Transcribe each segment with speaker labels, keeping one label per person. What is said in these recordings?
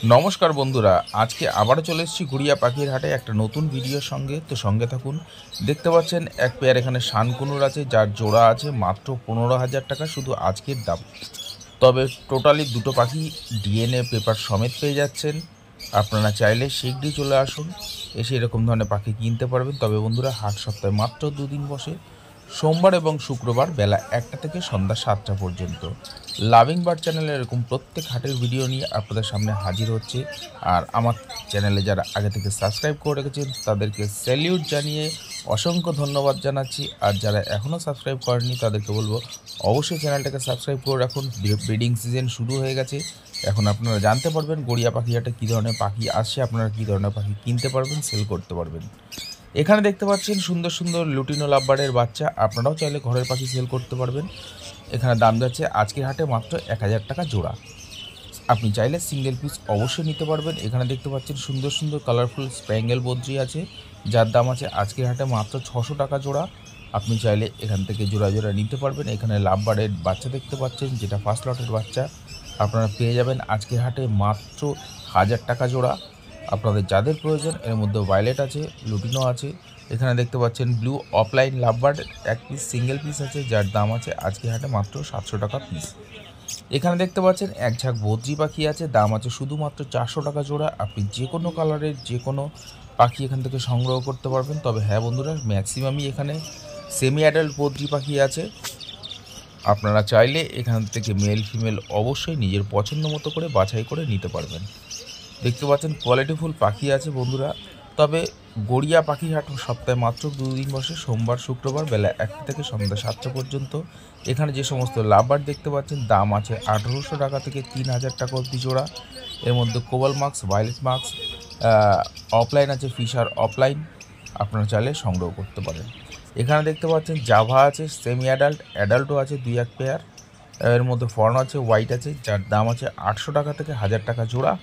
Speaker 1: নমস্কার বন্ধুরা, আজকে আবারও চলে এসেছি ঘুরিয়া পাখির হাটে একটা নতুন ভিডিওর সঙ্গে। তো সঙ্গে থাকুন। দেখতে পাচ্ছেন এক পেয়ার এখানে শানকুনুর আছে, যার জোড়া আছে মাত্র 15,000 টাকা শুধু আজকের দাম। তবে টোটালি দুটো পাখি ডিএনএ পেপার সমেত পেয়ে যাচ্ছেন। আপনারা চাইলে শীঘ্রই চলে আসুন, এসে এরকম ধরনের পাখি কিনতে পারবেন। তবে বন্ধুরা, হাট সপ্তাহে মাত্র দুদিন বসে, সোমবার এবং শুক্রবার বেলা 1টা থেকে সন্ধ্যা 7টা পর্যন্ত। লাভিং বার্ড চ্যানেলে এরকম প্রত্যেক হাটের ভিডিও নিয়ে আপনাদের সামনে হাজির হচ্ছে। আর আমার চ্যানেলে যারা আগে থেকে সাবস্ক্রাইব করে রেখেছেন তাদেরকে স্যালিউট জানিয়ে অসংখ্য ধন্যবাদ জানাচ্ছি। আর যারা এখনও সাবস্ক্রাইব করেননি তাদেরকে বলবো অবশ্যই চ্যানেলটাকে সাবস্ক্রাইব করে রাখুন। ব্রিডিং সিজন শুরু হয়ে গেছে, এখন আপনারা জানতে পারবেন গড়িয়া পাখি হাটে কী ধরনের পাখি আসছে, আপনারা কী ধরনের পাখি কিনতে পারবেন, সেল করতে পারবেন। এখানে দেখতে পাচ্ছেন সুন্দর সুন্দর লুটিনো লাভবার্ডের বাচ্চা, আপনারাও চাইলে ঘরের পাখি সেল করতে পারবেন। এখানে দাম যাচ্ছে আজকের হাটে মাত্র 1,000 টাকা জোড়া। আপনি চাইলে সিঙ্গেল পিস অবশ্যই নিতে পারবেন। এখানে দেখতে পাচ্ছেন সুন্দর সুন্দর কালারফুল স্প্যাঙ্গেল বদ্রি আছে, যার দাম আছে আজকের হাটে মাত্র 600 টাকা জোড়া। আপনি চাইলে এখান থেকে জোড়া জোড়া নিতে পারবেন। এখানে লাভবার্ডের বাচ্চা দেখতে পাচ্ছেন, যেটা ফার্স্ট লটের বাচ্চা, আপনারা পেয়ে যাবেন আজকের হাটে মাত্র 1,000 টাকা জোড়া। আপনাদের যাদের প্রয়োজন, এর মধ্যে ভায়োলেট আছে, লুটিনো আছে। এখানে দেখতে পাচ্ছেন ব্লু অফলাইন লাভবার্ড এক পিস সিঙ্গেল পিস আছে, যার দাম আছে আজকে হাটে মাত্র 700 টাকা পিস। এখানে দেখতে পাচ্ছেন এক ঝাঁক বদ্রি পাখি আছে, দাম আছে শুধুমাত্র 400 টাকা জোড়া। আপনি যে কোনো কালারের যে কোনো পাখি এখান থেকে সংগ্রহ করতে পারবেন। তবে হ্যাঁ বন্ধুরা, ম্যাক্সিমামই এখানে সেমি অ্যাডাল্ট বদ্রি পাখি আছে। আপনারা চাইলে এখান থেকে মেল ফিমেল অবশ্যই নিজের পছন্দ মতো করে বাছাই করে নিতে পারবেন। দেখতে পাচ্ছেন কোয়ালিটিফুল পাখি আছে বন্ধুরা। তবে গড়িয়া পাখি হাট সপ্তাহে মাত্র দুদিন বসে, সোমবার শুক্রবার বেলা 1টা থেকে সন্ধ্যা 7টা পর্যন্ত। এখানে যে সমস্ত লাভবার্ড দেখতে পাচ্ছেন দাম আছে 1800 টাকা থেকে 3,000 টাকা অবধি জোড়া। এর মধ্যে কোবাল মার্কস, ভায়োলেট মার্কস, অফলাইন আছে, ফিশার অফলাইন, আপনারা চাইলে সংগ্রহ করতে পারেন। এখানে দেখতে পাচ্ছেন জাভা আছে, সেমি অ্যাডাল্ট, অ্যাডাল্টও আছে 2-1 পেয়ার। এর মধ্যে ফর্ন আছে, হোয়াইট আছে, যার দাম আছে 800 টাকা থেকে 1,000 টাকা জোড়া।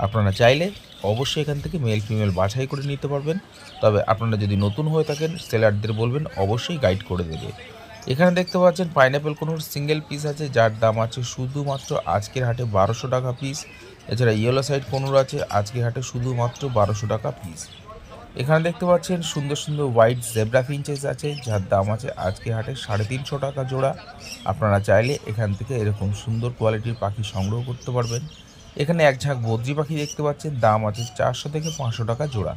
Speaker 1: আপনারা চাইলে অবশ্যই এখান থেকে মেল ফিমেল বাছাই করে নিতে পারবেন। তবে আপনারা যদি নতুন হয়ে থাকেন, সেলারদের বলবেন অবশ্যই গাইড করে দেবে। এখানে দেখতে পাচ্ছেন পাইনঅ্যাপেল কোনোর সিঙ্গেল পিস আছে, যার দাম আছে শুধুমাত্র আজকের হাটে 1200 টাকা পিস। এছাড়া ইয়েলো সাইড কোনোর আছে আজকের হাটে শুধুমাত্র 1200 টাকা পিস। এখানে দেখতে পাচ্ছেন সুন্দর সুন্দর হোয়াইট জেব্রা ফিঞ্চেস আছে, যার দাম আছে আজকে হাটে 350 টাকা জোড়া। আপনারা চাইলে এখান থেকে এরকম সুন্দর কোয়ালিটির পাখি সংগ্রহ করতে পারবেন। এখানে এক ঝাঁক বদ্রি পাখি দেখতে পাচ্ছেন, দাম আছে 400 থেকে 500 টাকা জোড়া।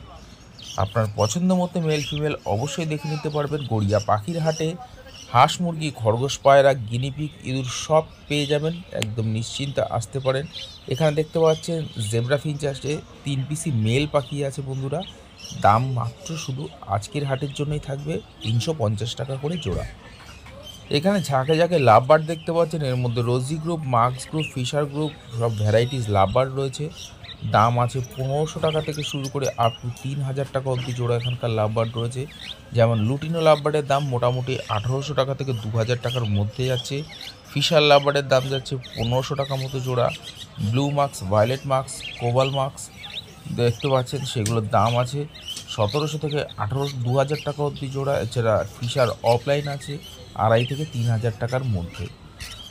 Speaker 1: আপনার পছন্দ মতো মেল ফিমেল অবশ্যই দেখে নিতে পারবেন। গড়িয়া পাখির হাটে হাঁস, মুরগি, খরগোশ, পায়রা, গিনিপিগ, ইঁদুর সব পেয়ে যাবেন, একদম নিশ্চিন্তে আসতে পারেন। এখানে দেখতে পাচ্ছেন জেব্রা ফিঞ্চ আছে, 3 পিসি মেল পাখি আছে বন্ধুরা। দাম মাত্র শুধু আজকের হাটের জন্যই থাকবে 350 টাকা করে জোড়া। এখানে ঝাঁকে ঝাঁকে লাভবার্ড দেখতে পাচ্ছেন, এর মধ্যে rosy group, masked group, Fischer group সব ভ্যারাইটিস লাভবার্ড রয়েছে। দাম আছে 1500 টাকা থেকে শুরু করে আপ টু 3,000 টাকা অবধি জোড়া এখানকার লাভবার্ড রয়েছে। যেমন লুটিনো লাভবার্ডের দাম মোটামুটি 1800 টাকা থেকে 2,000 টাকার মধ্যে যাচ্ছে। ফিশার লাভবার্ডের দাম যাচ্ছে 1500 টাকা মতো জোড়া। Blue masked, violet masked, cobalt masked দেখতে পাচ্ছেন, সেগুলোর দাম আছে 1700 থেকে 2,000 টাকা অবধি জোড়া। এছাড়া ফিশার অফলাইন আছে 2,500 থেকে 3,000 টাকার মধ্যে।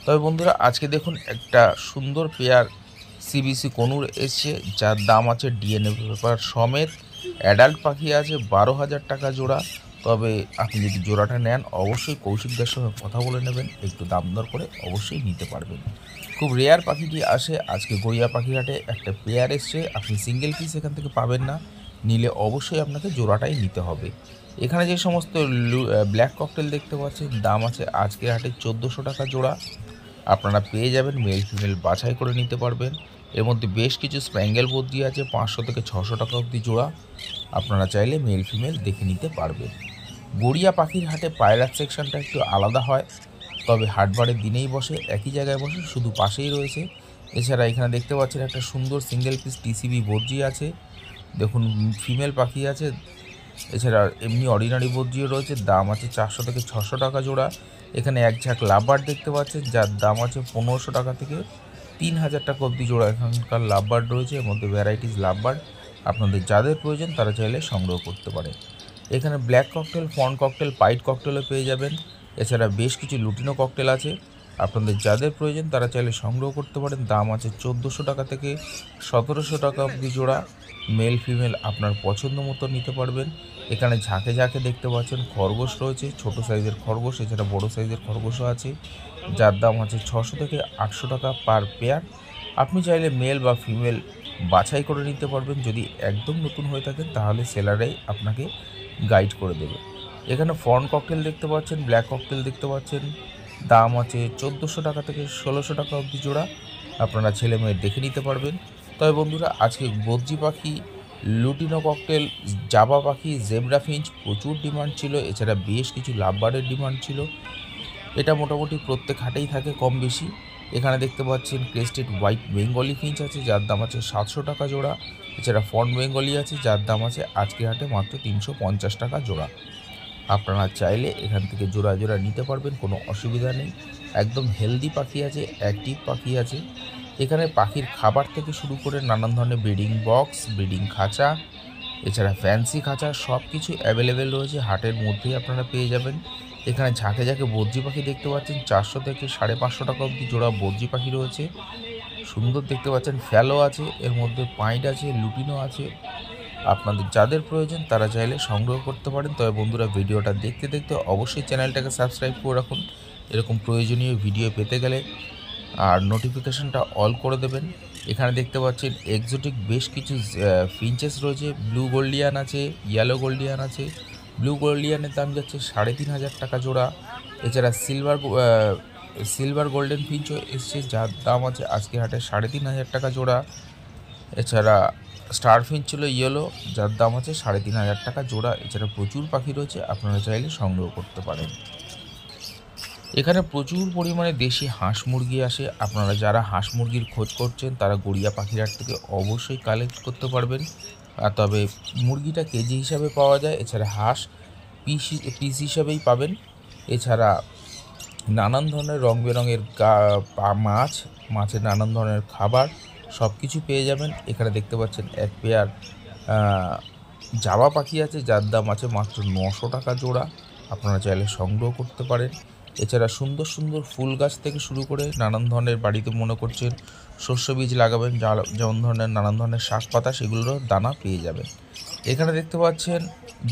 Speaker 1: তবে বন্ধুরা, আজকে দেখুন একটা সুন্দর পেয়ার সিবিসি কনুর এসছে, যার দাম আছে ডিএনএ পেপার সমেত। অ্যাডাল্ট পাখি আছে 12,000 টাকা জোড়া। তবে আপনি যদি জোড়াটা নেন অবশ্যই কৌশিকদার সঙ্গে কথা বলে নেবেন, একটু দাম দর করে অবশ্যই নিতে পারবেন। খুব রেয়ার পাখিটি আসে আজকে গড়িয়া পাখি হাটে, একটা পেয়ার এসছে, আপনি সিঙ্গেল পিস এখান থেকে পাবেন না, নিলে অবশ্যই আপনাকে জোড়াটাই নিতে হবে। এখানে যে সমস্ত ব্ল্যাক ককটেল দেখতে পাচ্ছেন, দাম আছে আজকের হাটে 1400 টাকা জোড়া। আপনারা পেয়ে যাবেন, মেল ফিমেল বাছাই করে নিতে পারবেন। এর মধ্যে বেশ কিছু স্প্যাঙ্গেল বদ্রি আছে 500 থেকে 600 টাকা অবধি জোড়া। আপনারা চাইলে মেল ফিমেল দেখে নিতে পারবেন। গড়িয়া পাখির হাটে পায়রার সেকশনটা একটু আলাদা হয়, তবে হাটবারের দিনেই বসে, একই জায়গায় বসে, শুধু পাশেই রয়েছে। এছাড়া এখানে দেখতে পাচ্ছেন একটা সুন্দর সিঙ্গেল পিস টিসিবি বদ্রি আছে, দেখুন ফিমেল পাখি আছে। এছাড়া এমনি অর্ডিনারি বদ্রিও রয়েছে, দাম আছে 400 থেকে 600 টাকা জোড়া। এখানে এক ঝাঁক লাভবার্ড দেখতে পাচ্ছেন, যার দাম আছে 1500 টাকা থেকে 3,000 টাকা অবধি জোড়া এখানকার লাভবার্ড রয়েছে। এর মধ্যে ভ্যারাইটিস লাভবার্ড, আপনাদের যাদের প্রয়োজন তারা চাইলে সংগ্রহ করতে পারে। এখানে black cockatiel, fawn cockatiel, pied ককটেলও পেয়ে যাবেন। এছাড়া বেশ কিছু লুটিনো ককটেল আছে, আপনাদের যাদের প্রয়োজন তারা চাইলে সংগ্রহ করতে পারেন। দাম আছে 1400 টাকা থেকে 1700 টাকা অবধি জোড়া। মেল ফিমেল আপনার পছন্দ মতো নিতে পারবেন। এখানে ঝাঁকে ঝাঁকে দেখতে পাচ্ছেন খরগোশ রয়েছে, ছোট সাইজের খরগোশ, এছাড়া বড় সাইজের খরগোশও আছে, যার দাম আছে 600 থেকে 800 টাকা পার পেয়ার। আপনি চাইলে মেল বা ফিমেল বাছাই করে নিতে পারবেন। যদি একদম নতুন হয়ে থাকেন তাহলে সেলারাই আপনাকে গাইড করে দেবে। এখানে ফর্ন ককটেল দেখতে পাচ্ছেন, ব্ল্যাক ককটেল দেখতে পাচ্ছেন, দাম আছে 1400 টাকা থেকে 1600 টাকা অবধি জোড়া। আপনারা ছেলে মেয়ে দেখে নিতে পারবেন। তবে বন্ধুরা, আজকে বদ্রি পাখি, লুটিনো ককটেল, জাবা পাখি, জেব্রা ফিঞ্চ প্রচুর ডিমান্ড ছিল। এছাড়া বেশ কিছু লাভবার্ডের ডিমান্ড ছিল। এটা মোটামুটি প্রত্যেক হাটেই থাকে কম বেশি। এখানে দেখতে পাচ্ছেন ক্রেস্টেড হোয়াইট বেঙ্গলি ফিঞ্চ আছে, যার দাম আছে 700 টাকা জোড়া। এছাড়া ফর্ন বেঙ্গলি আছে, যার দাম আছে আজকের হাটে মাত্র 350 টাকা জোড়া। আপনারা চাইলে এখান থেকে জোড়া জোড়া নিতে পারবেন, কোনো অসুবিধা নেই। একদম হেলদি পাখি আছে, অ্যাক্টিভ পাখি আছে। এখানে পাখির খাবার থেকে শুরু করে নানান ধরনের ব্রিডিং বক্স, ব্রিডিং খাঁচা, এছাড়া ফ্যান্সি খাঁচা সব কিছু অ্যাভেলেবেল রয়েছে। হাটের মধ্যেই আপনারা পেয়ে যাবেন। এখানে ঝাঁকে ঝাঁকে বদ্রি পাখি দেখতে পাচ্ছেন, 400 থেকে 550 টাকা অবধি জোড়া বদ্রি পাখি রয়েছে। সুন্দর দেখতে পাচ্ছেন, ফ্যালো আছে, এর মধ্যে পাইট আছে, লুটিনো আছে। আপনাদের যাদের প্রয়োজন তারা চাইলে সংগ্রহ করতে পারেন। তবে বন্ধুরা, ভিডিওটা দেখতে দেখতে অবশ্যই চ্যানেলটাকে সাবস্ক্রাইব করে রাখুন এরকম প্রয়োজনীয় ভিডিও পেতে গেলে, আর নোটিফিকেশনটা অল করে দেবেন। এখানে দেখতে পাচ্ছেন এক্সোটিক বেশ কিছু ফিঞ্চেস রয়েছে। ব্লু গোল্ডিয়ান আছে, ইয়েলো গোল্ডিয়ান আছে। ব্লু গোল্ডিয়ানের দাম যাচ্ছে 3500 টাকা জোড়া। এছাড়া সিলভার গোল্ডেন ফিঞ্চও এসছে, যার দাম আছে আজকে হাটে 3500 টাকা জোড়া। এছাড়া স্টার ফিঞ্চ ছিল ইয়েলো, যার দাম আছে 3500 টাকা জোড়া। এছাড়া প্রচুর পাখি রয়েছে, আপনারা চাইলে সংগ্রহ করতে পারেন। এখানে প্রচুর পরিমাণে দেশি হাঁস মুরগি আসে। আপনারা যারা হাঁস মুরগির খোঁজ করছেন তারা গড়িয়া পাখির হাট থেকে অবশ্যই কালেক্ট করতে পারবেন। তবে মুরগিটা কেজি হিসাবে পাওয়া যায়, এছাড়া হাঁস পিস হিসাবেই পাবেন। এছাড়া নানান ধরনের রং বেরঙের মাছের নানান ধরনের খাবার সব কিছু পেয়ে যাবেন। এখানে দেখতে পাচ্ছেন এক পেয়ার জাবা পাখি আছে, যার দাম আছে মাত্র 900 টাকা জোড়া। আপনারা চাইলে সংগ্রহ করতে পারেন। এছাড়া সুন্দর সুন্দর ফুল গাছ থেকে শুরু করে নানান ধরনের, বাড়িতে মনে করছেন শস্য বীজ লাগাবেন, যেমন ধরনের নানান ধরনের শাক পাতা, সেগুলোরও দানা পেয়ে যাবেন। এখানে দেখতে পাচ্ছেন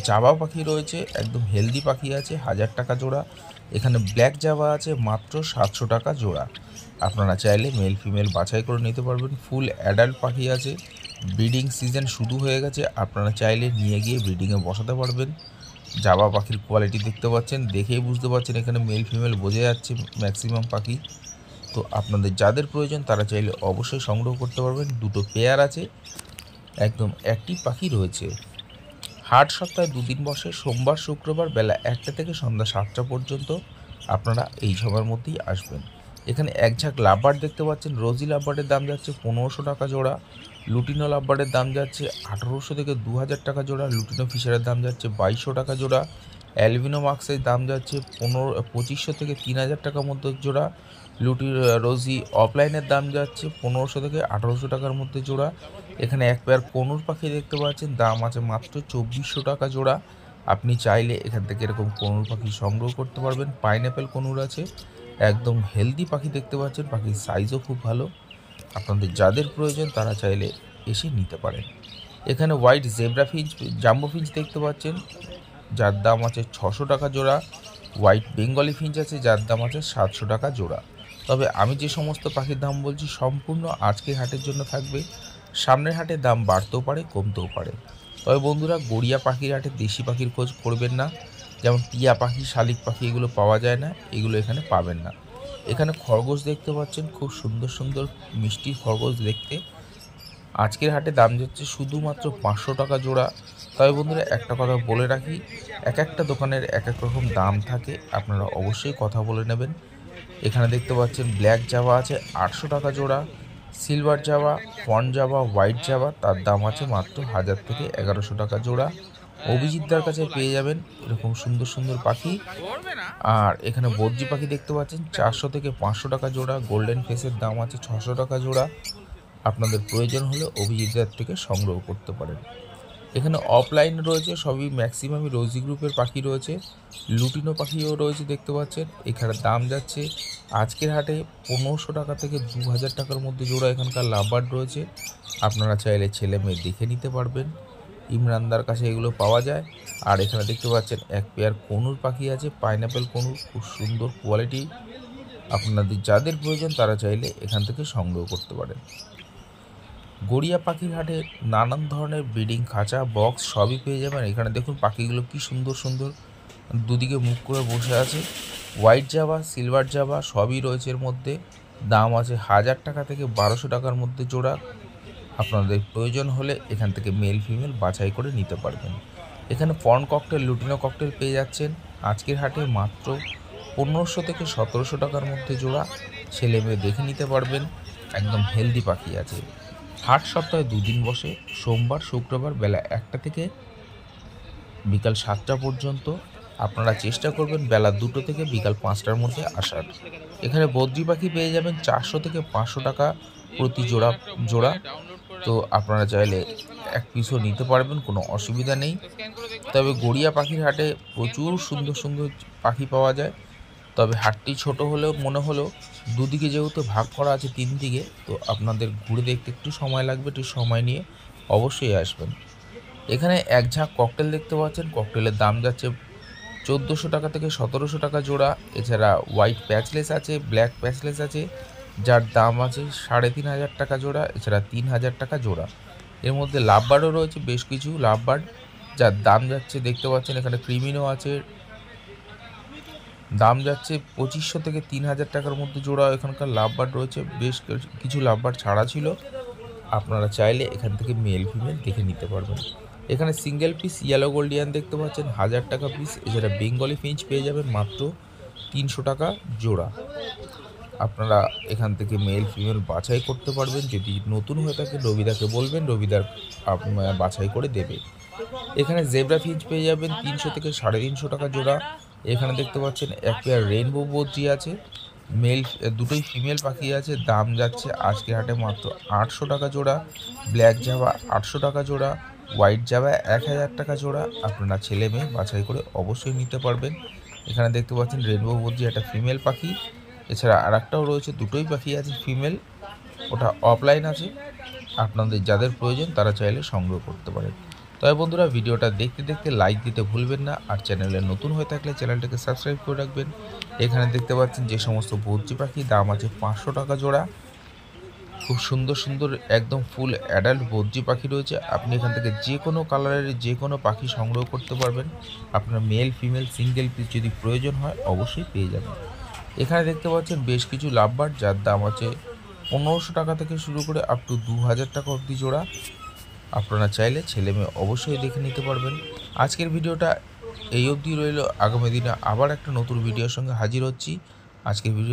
Speaker 1: জাবা পাখি রয়েছে, একদম হেলদি পাখি আছে, 1000 টাকা জোড়া। এখানে ব্ল্যাক জাবা আছে মাত্র 700 টাকা জোড়া। আপনারা চাইলে মেল ফিমেল বাছাই করে নিতে পারবেন। ফুল অ্যাডাল্ট পাখি আছে, ব্রিডিং সিজন শুরু হয়ে গেছে, আপনারা চাইলে নিয়ে গিয়ে ব্রিডিংয়ে বসাতে পারবেন। জাবা পাখির কোয়ালিটি দেখতে পাচ্ছেন, দেখেই বুঝতে পারছেন এখানে মেল ফিমেল বোঝা যাচ্ছে ম্যাক্সিমাম পাখি। তো আপনাদের যাদের প্রয়োজন তারা চাইলে অবশ্যই সংগ্রহ করতে পারবেন। দুটো পেয়ার আছে, একদম অ্যাক্টিভ পাখি রয়েছে। হাট সপ্তাহে 2 দিন বসে, সোমবার শুক্রবার বেলা 1টা থেকে সন্ধ্যা 7টা পর্যন্ত। আপনারা এই সময়ের মধ্যেই আসবেন। এখানে এক ঝাঁক লাভবার্ড দেখতে পাচ্ছেন। রোজি লাভবার্ডের দাম যাচ্ছে 1500 টাকা জোড়া। লুটিনো লাভবার্ডের দাম যাচ্ছে 1800 থেকে 2000 টাকা জোড়া। লুটিনো ফিশারের দাম যাচ্ছে 2200 টাকা জোড়া। অ্যালবিনো মাক্সের দাম যাচ্ছে 2500 থেকে 3000 টাকার মধ্যে জোড়া। রোজি অফলাইনের দাম যাচ্ছে 1500 থেকে 1800 টাকার মধ্যে জোড়া। এখানে এক পেয়ার কনুর পাখি দেখতে পাচ্ছেন, দাম আছে মাত্র 2400 টাকা জোড়া। আপনি চাইলে এখান থেকে এরকম কনুর পাখি সংগ্রহ করতে পারবেন। পাইনঅ্যাপেল কনুর আছে, একদম হেলদি পাখি দেখতে পাচ্ছেন, পাখির সাইজও খুব ভালো। আপনাদের যাদের প্রয়োজন তারা চাইলে এসে নিতে পারেন। এখানে white zebra Finch, jumbo Finch দেখতে পাচ্ছেন, যার দাম আছে 600 টাকা জোড়া। হোয়াইট বেঙ্গলি ফিঞ্চ আছে, যার দাম আছে 700 টাকা জোড়া। তবে আমি যে সমস্ত পাখির দাম বলছি সম্পূর্ণ আজকের হাটের জন্য থাকবে। সামনের হাটে দাম বাড়তেও পারে, কমতেও পারে। তবে বন্ধুরা, গড়িয়া পাখির হাটে দেশি পাখির খোঁজ করবেন না, যেমন টিয়া পাখি, শালিক পাখি এগুলো পাওয়া যায় না, এগুলো এখানে পাবেন না। এখানে খরগোশ দেখতে পাচ্ছেন, খুব সুন্দর সুন্দর মিষ্টি খরগোশ দেখতে। আজকের হাটে দাম যাচ্ছে শুধুমাত্র 500 টাকা জোড়া। তবে বন্ধুরা, একটা কথা বলে রাখি, এক একটা দোকানের এক এক রকম দাম থাকে, আপনারা অবশ্যই কথা বলে নেবেন। এখানে দেখতে পাচ্ছেন ব্ল্যাক জাভা আছে 800 টাকা জোড়া। সিলভার জাভা, ফন জাভা, হোয়াইট জাভা, তার দাম আছে মাত্র 1000 থেকে 1100 টাকা জোড়া। অভিজিৎদার কাছে পেয়ে যাবেন এরকম সুন্দর সুন্দর পাখি। আর এখানে বদ্রি পাখি দেখতে পাচ্ছেন 400 থেকে 500 টাকা জোড়া। গোল্ডেন ফেসের দাম আছে 600 টাকা জোড়া। আপনাদের প্রয়োজন হলে অভিজিৎদার থেকে সংগ্রহ করতে পারেন। এখানে অফলাইন রয়েছে, সবই ম্যাক্সিমামই রোজি গ্রুপের পাখি রয়েছে, লুটিনো পাখিও রয়েছে দেখতে পাচ্ছেন। এখানে দাম যাচ্ছে আজকের হাটে 1500 টাকা থেকে 2000 টাকার মধ্যে জোড়া এখানকার লাভবার্ড রয়েছে। আপনারা চাইলে ছেলে মেয়ে দেখে নিতে পারবেন, ইমরানদার কাছে এগুলো পাওয়া যায়। আর এখানে দেখতে পাচ্ছেন এক পেয়ার কনুর পাখি আছে, পাইনাপেল কনুর, খুব সুন্দর কোয়ালিটি। আপনাদের যাদের প্রয়োজন তারা চাইলে এখান থেকে সংগ্রহ করতে পারেন। গড়িয়া পাখির হাটে নানান ধরনের ব্রিডিং খাঁচা, বক্স সবই পেয়ে যাবেন। এখানে দেখুন পাখিগুলো কি সুন্দর সুন্দর দুদিকে মুখ করে বসে আছে। হোয়াইট জাভা, সিলভার জাভা সবই রয়েছে এর মধ্যে। দাম আছে 1000 টাকা থেকে 1200 টাকার মধ্যে জোড়া। আপনাদের প্রয়োজন হলে এখান থেকে মেল ফিমেল বাছাই করে নিতে পারবেন। এখানে ফর্ন ককটেল, লুটিনো ককটেল পেয়ে যাচ্ছেন আজকের হাটে মাত্র 1500 থেকে 1700 টাকার মধ্যে জোড়া। ছেলে মেয়ে দেখে নিতে পারবেন, একদম হেলদি পাখি আছে। হাট সপ্তাহে 2 দিন বসে, সোমবার শুক্রবার বেলা 1টা থেকে বিকাল 7টা পর্যন্ত। আপনারা চেষ্টা করবেন বেলা 2টো থেকে বিকাল 5টার মধ্যে আসার। এখানে বদ্রি পাখি পেয়ে যাবেন 400 থেকে 500 টাকা প্রতি জোড়া। তো আপনারা চাইলে এক পিসও নিতে পারবেন, কোনো অসুবিধা নেই। তবে গড়িয়া পাখির হাটে প্রচুর সুন্দর সুন্দর পাখি পাওয়া যায়। তবে হাটটি ছোট হলেও মনে হলো দুদিকে যেহেতু ভাগ করা আছে 3 দিকে, তো আপনাদের ঘুরে দেখতে একটু সময় লাগবে, একটু সময় নিয়ে অবশ্যই আসবেন। এখানে এক ঝাঁক ককটেল দেখতে পাচ্ছেন, ককটেলের দাম যাচ্ছে 1400 টাকা থেকে 1700 টাকা জোড়া। এছাড়া হোয়াইট প্যাচলেস আছে, ব্ল্যাক প্যাচলেস আছে, যার দাম আছে 3500 টাকা জোড়া, এছাড়া 3000 টাকা জোড়া। এর মধ্যে লাভবার্ডও রয়েছে বেশ কিছু লাভবার্ড, যার দাম যাচ্ছে দেখতে পাচ্ছেন। এখানে ক্রিমিনো আছে, দাম যাচ্ছে 2500 থেকে 3000 টাকার মধ্যে জোড়া। এখানকার লাভবার্ড রয়েছে, বেশ কিছু লাভবার্ড ছাড়া ছিল। আপনারা চাইলে এখান থেকে মেল ফিমেল দেখে নিতে পারবেন। এখানে সিঙ্গেল পিস ইয়েলো গোল্ডিয়ান দেখতে পাচ্ছেন 1000 টাকা পিস। এছাড়া বেঙ্গলি ফিঞ্চ পেয়ে যাবেন মাত্র 300 টাকা জোড়া। আপনারা এখান থেকে মেল ফিমেল বাছাই করতে পারবেন। যদি নতুন হয়ে থাকে রবিদাকে বলবেন, রবিদার বাছাই করে দেবে। এখানে জেব্রা ফিঞ্চ পেয়ে যাবেন 300 থেকে 350 টাকা জোড়া। এখানে দেখতে পাচ্ছেন এক পেয়ার রেইনবো বদ্রি আছে, দুটোই ফিমেল পাখি আছে। দাম যাচ্ছে আজকের হাটে মাত্র 800 টাকা জোড়া। ব্ল্যাক জাভা 800 টাকা জোড়া, হোয়াইট জাভা 1000 টাকা জোড়া। আপনারা ছেলে মেয়ে বাছাই করে অবশ্যই নিতে পারবেন। এখানে দেখতে পাচ্ছেন রেইনবো বদ্রি একটা ফিমেল পাখি, এছাড়া আর একটাও রয়েছে, দুটোই পাখি আছে ফিমেল, ওটা অফলাইন আছে। আপনাদের যাদের প্রয়োজন তারা চাইলে সংগ্রহ করতে পারেন। তবে বন্ধুরা ভিডিওটা দেখতে দেখতে লাইক দিতে ভুলবেন না, আর চ্যানেলে নতুন হয়ে থাকলে চ্যানেলটাকে সাবস্ক্রাইব করে রাখবেন। এখানে দেখতে পাচ্ছেন যে সমস্ত বদ্রি পাখি, দাম আছে 500 টাকা জোড়া। খুব সুন্দর সুন্দর একদম ফুল অ্যাডাল্ট বদ্রি পাখি রয়েছে। আপনি এখান থেকে যে কোনো কালারের যে কোনো পাখি সংগ্রহ করতে পারবেন। আপনার মেল ফিমেল সিঙ্গেল পিস যদি প্রয়োজন হয় অবশ্যই পেয়ে যাবেন। এখানে দেখতে পাচ্ছেন বেশ কিছু লাভবার্ড, যার দাম আছে 1500 টাকা থেকে শুরু করে আপ টু 2000 টাকা অবধি জোড়া। আপনারা চাইলে ছেলে মেয়ে অবশ্যই দেখে নিতে পারবেন। আজকের ভিডিওটা এই অবধি রইল। আগামী দিনে আবার একটা নতুন ভিডিওর সঙ্গে হাজির হচ্ছি। আজকের ভিডিও